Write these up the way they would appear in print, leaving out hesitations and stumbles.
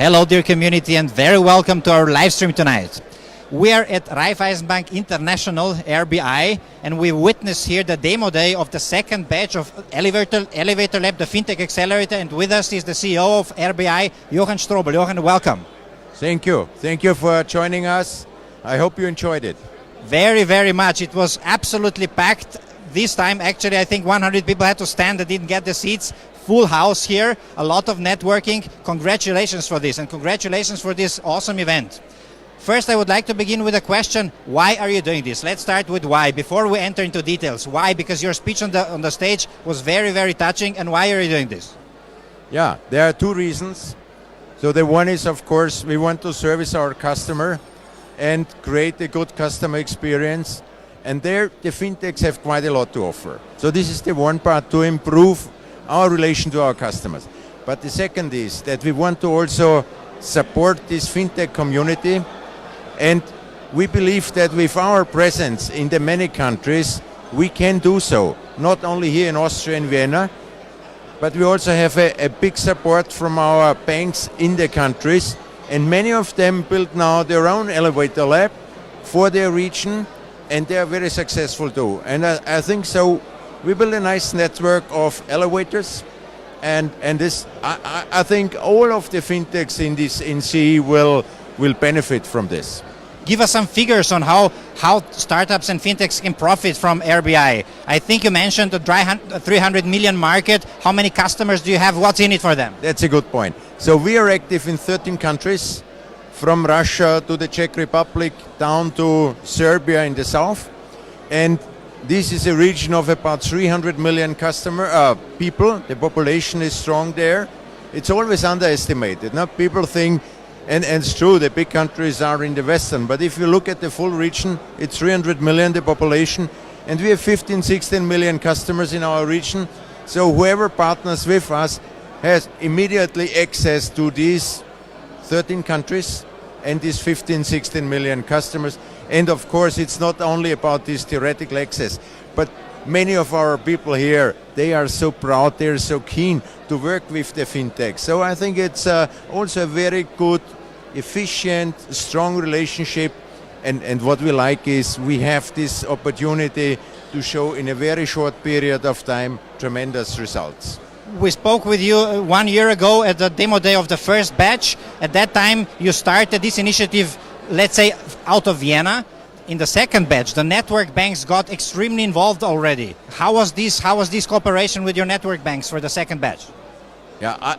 Hello, dear community, and very welcome to our live stream tonight. We are at Raiffeisen Bank International, RBI, and we witnessed here the demo day of the second batch of Elevator Lab, the FinTech Accelerator, and with us is the CEO of RBI, Johann Strobl. Johann, welcome. Thank you. Thank you for joining us. I hope you enjoyed it. Very, very much. It was absolutely packed. This time, actually, I think 100 people had to stand. They didn't get the seats. Full house here, a lot of networking. Congratulations for this, and congratulations for this awesome event. First, I would like to begin with a question. Why are you doing this? Let's start with why, before we enter into details. Why? Because your speech on the stage was very, very touching, and why are you doing this? Yeah, there are two reasons. So the one is, of course, we want to service our customer and create a good customer experience. And there, the fintechs have quite a lot to offer. So this is the one part, to improve our relation to our customers. But the second is that we want to also support this fintech community, and we believe that with our presence in the many countries, we can do so. Not only here in Austria and Vienna, but we also have a big support from our banks in the countries, and many of them build now their own elevator lab for their region, and they are very successful too. And I think so. We build a nice network of elevators, and this I think all of the fintechs in CE will benefit from this. Give us some figures on how startups and fintechs can profit from RBI. I think you mentioned the 300 million market. How many customers do you have? What's in it for them? That's a good point. So we are active in 13 countries, from Russia to the Czech Republic down to Serbia in the south, and this is a region of about 300 million people. The population is strong there. It's always underestimated. Now people think, and it's true, the big countries are in the western, but if you look at the full region, it's 300 million, the population, and we have 15, 16 million customers in our region. So whoever partners with us has immediately access to these 13 countries and these 15, 16 million customers. And of course, it's not only about this theoretical access, but many of our people here, they are so proud, they're so keen to work with the fintech. So I think it's also a very good, efficient, strong relationship. And what we like is we have this opportunity to show in a very short period of time tremendous results. We spoke with you 1 year ago at the demo day of the first batch. At that time, you started this initiative, let's say, out of Vienna. In the second batch, the network banks got extremely involved already. How was this cooperation with your network banks for the second batch? Yeah,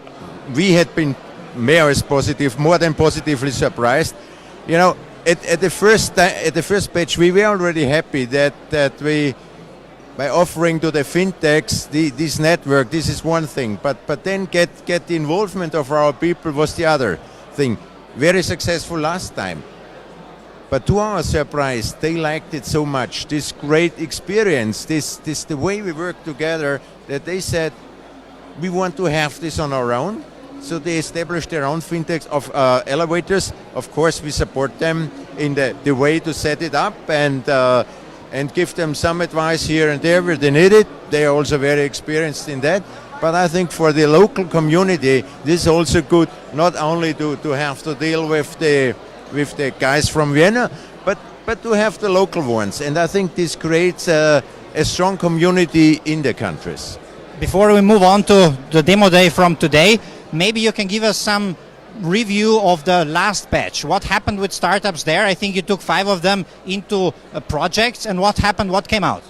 we had been more than positively surprised. You know, at the first batch, we were already happy that we, by offering to the fintechs this network, this is one thing. But then get the involvement of our people was the other thing. Very successful last time. But to our surprise, they liked it so much, this great experience, this the way we work together, that they said, we want to have this on our own. So they established their own fintechs of elevators. Of course, we support them in the way to set it up and give them some advice here and there where they need it. They are also very experienced in that. But I think for the local community, this is also good, not only to have to deal with the guys from Vienna, but to have the local ones. And I think this creates a strong community in the countries. Before we move on to the demo day from today, maybe you can give us some review of the last batch. What happened with startups there? I think you took 5 of them into projects, and what happened, what came out?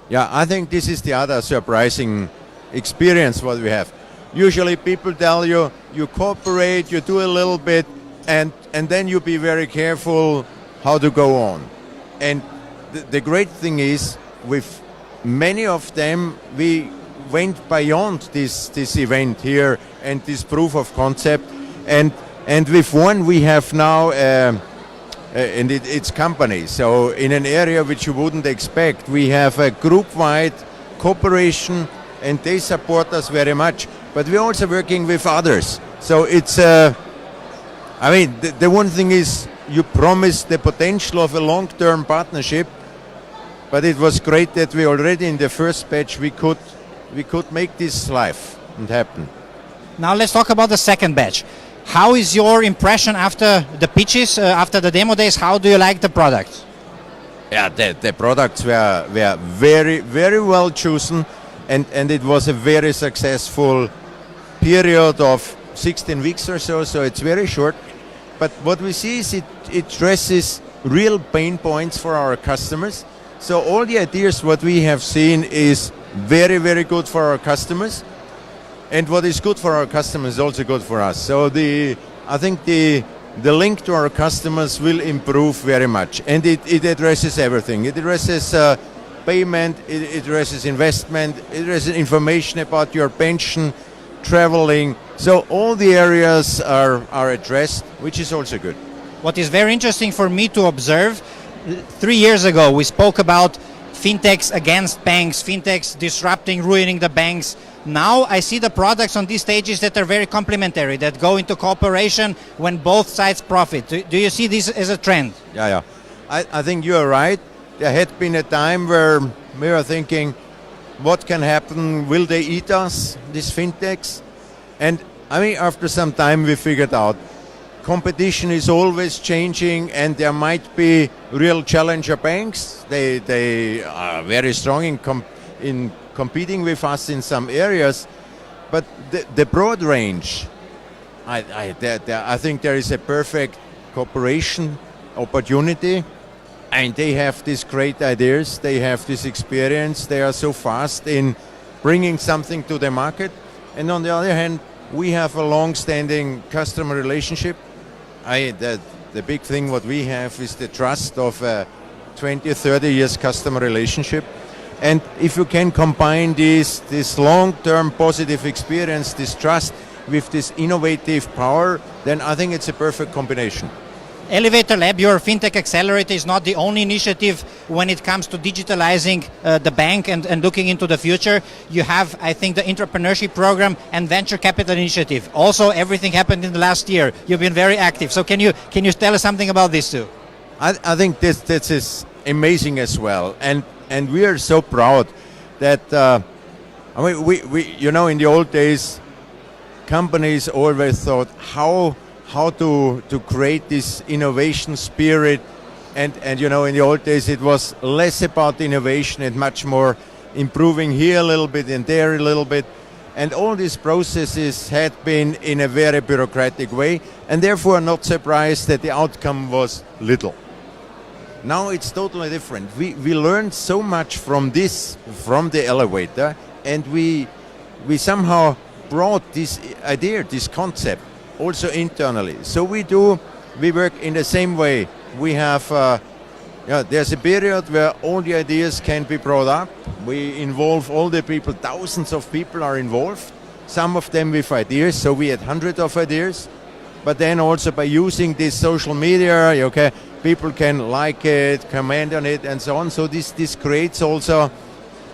Yeah, I think this is the other surprising experience what we have. Usually people tell you, you cooperate, you do a little bit, and then you be very careful how to go on. And the great thing is, with many of them, we went beyond this event here and this proof of concept. And with one, we have now, and it's companies. So in an area which you wouldn't expect, we have a group-wide cooperation, and they support us very much. But we're also working with others. So it's I mean, the one thing is, you promise the potential of a long-term partnership, but it was great that we already in the first batch we could make this live and happen. Now let's talk about the second batch. How is your impression after the pitches, after the demo days? How do you like the product? Yeah, the products were very, very well chosen, and it was a very successful period of 16 weeks or so, so it's very short. But what we see is it addresses real pain points for our customers. So all the ideas what we have seen is very, very good for our customers. And what is good for our customers is also good for us. So I think the link to our customers will improve very much. And it addresses everything. It addresses payment, it addresses investment, it addresses information about your pension, traveling. So all the areas are addressed, which is also good. What is very interesting for me to observe, 3 years ago we spoke about fintechs against banks, fintechs disrupting, ruining the banks. Now I see the products on these stages that are very complementary, that go into cooperation when both sides profit. Do you see this as a trend? Yeah. I think you are right. There had been a time where we were thinking, what can happen? Will they eat us, these fintechs? And I mean, after some time we figured out competition is always changing, and there might be real challenger banks. They are very strong in competing with us in some areas, but the broad range, I think there is a perfect cooperation opportunity, and they have these great ideas, they have this experience, they are so fast in bringing something to the market, and on the other hand, we have a long-standing customer relationship. The big thing what we have is the trust of a 20, 30 years customer relationship. And if you can combine this long-term positive experience, this trust, with this innovative power, then I think it's a perfect combination. Elevator Lab, your fintech accelerator, is not the only initiative when it comes to digitalizing the bank and looking into the future. You have, I think, the entrepreneurship program and venture capital initiative. Also, everything happened in the last year. You've been very active. So can you tell us something about this too? I think this is amazing as well, and we are so proud that I mean we in the old days, companies always thought how to create this innovation spirit, and in the old days it was less about innovation and much more improving here a little bit and there a little bit, and all these processes had been in a very bureaucratic way, and therefore not surprised that the outcome was little. Now it's totally different. We learned so much from the elevator, and we somehow brought this idea, this concept, also internally. So we work in the same way. We have, there's a period where all the ideas can be brought up. We involve all the people, thousands of people are involved, some of them with ideas, so we had hundreds of ideas. But then also by using this social media, people can like it, comment on it, and so on. So this creates also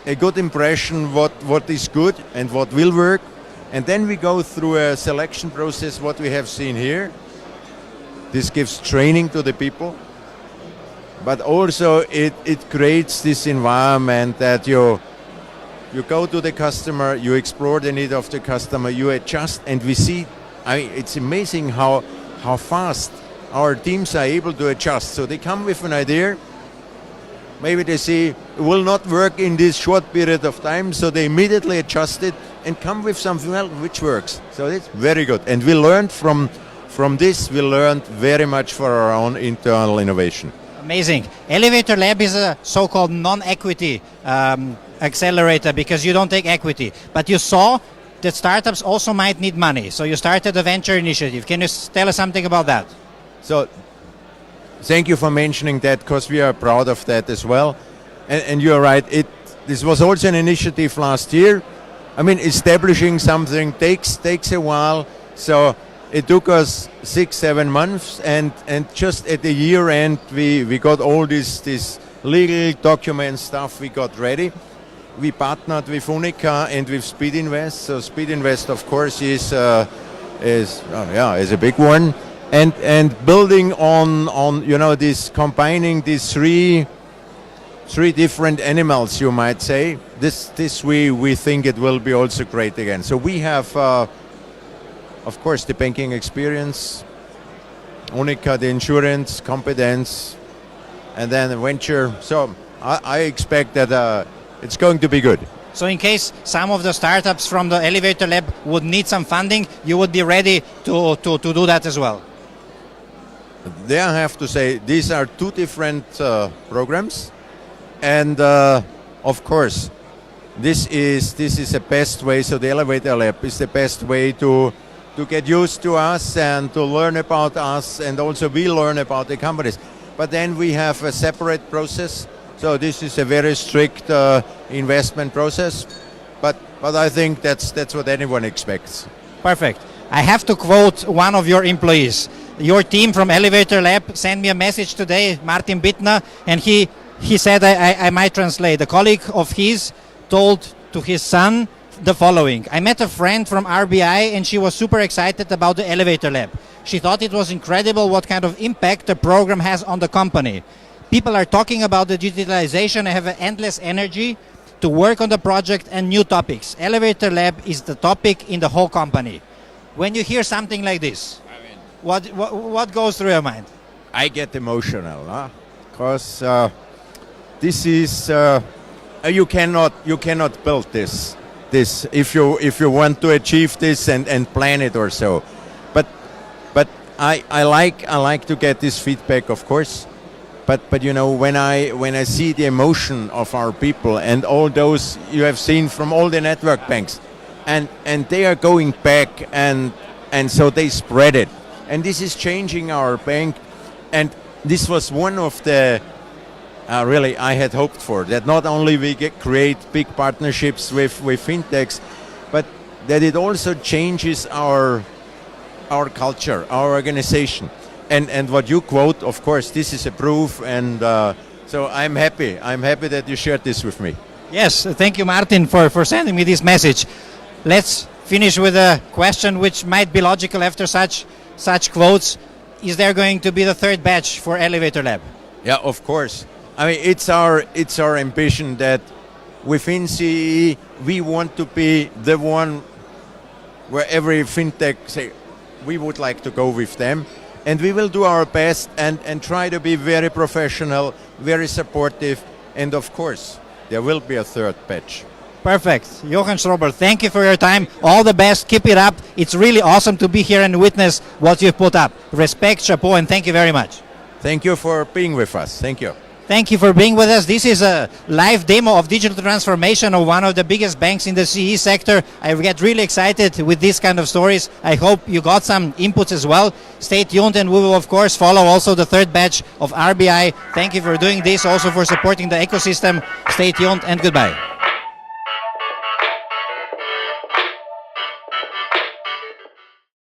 a good impression what is good and what will work. And then we go through a selection process, what we have seen here. This gives training to the people, but also it creates this environment that you go to the customer, you explore the need of the customer, you adjust, and we see, it's amazing how fast our teams are able to adjust. So they come with an idea, maybe they see it will not work in this short period of time, so they immediately adjust it and come with something else which works. So it's very good. And we learned from this, we learned very much for our own internal innovation. Amazing. Elevator Lab is a so-called non-equity accelerator because you don't take equity. But you saw that startups also might need money. So you started a venture initiative. Can you tell us something about that? So thank you for mentioning that, because we are proud of that as well. And you're right, this was also an initiative last year. I mean, establishing something takes a while. So it took us 6-7 months, and just at the year end we got all this legal document stuff we got ready. We partnered with Unica and with Speed Invest. So Speed Invest, of course, is a big one. And building on this, combining these three different animals, you might say. This we think it will be also great again. So we have of course, the banking experience, Unica, the insurance, competence, and then venture. So I expect that it's going to be good. So in case some of the startups from the Elevator Lab would need some funding, you would be ready to do that as well. There I have to say these are two different programs, and of course this is the best way. So the Elevator Lab is the best way to get used to us and to learn about us, and also we learn about the companies. But then we have a separate process. So this is a very strict investment process. But I think that's what anyone expects. Perfect. I have to quote one of your employees. Your team from Elevator Lab sent me a message today, Martin Bittner, and he said, I might translate. A colleague of his told to his son the following: I met a friend from RBI and she was super excited about the Elevator Lab. She thought it was incredible what kind of impact the program has on the company. People are talking about the digitalization and have an endless energy to work on the project and new topics. Elevator Lab is the topic in the whole company. When you hear something like this, what goes through your mind? I get emotional, because this is you cannot build this if you want to achieve this and plan it or so. But I like to get this feedback, of course. But you know, when I see the emotion of our people and all those you have seen from all the network banks, and they are going back and so they spread it, and this is changing our bank, and this was one of the really I had hoped for, that not only we create big partnerships with fintechs, but that it also changes our culture, our organization. And what you quote, of course, this is a proof, and so I'm happy that you shared this with me. Yes, thank you, Martin, for sending me this message. Let's finish with a question which might be logical after such quotes. Is there going to be the third batch for Elevator Lab? Yeah, of course. I mean, it's our ambition that within CEE we want to be the one where every fintech say we would like to go with them. And we will do our best and try to be very professional, very supportive, and of course, there will be a third batch. Perfect. Johann Strobl, thank you for your time. All the best. Keep it up. It's really awesome to be here and witness what you've put up. Respect, chapeau, and thank you very much. Thank you for being with us. Thank you. Thank you for being with us. This is a live demo of digital transformation of one of the biggest banks in the CE sector. I get really excited with these kind of stories. I hope you got some inputs as well. Stay tuned, and we will of course follow also the third batch of RBI. Thank you for doing this, also for supporting the ecosystem. Stay tuned and goodbye.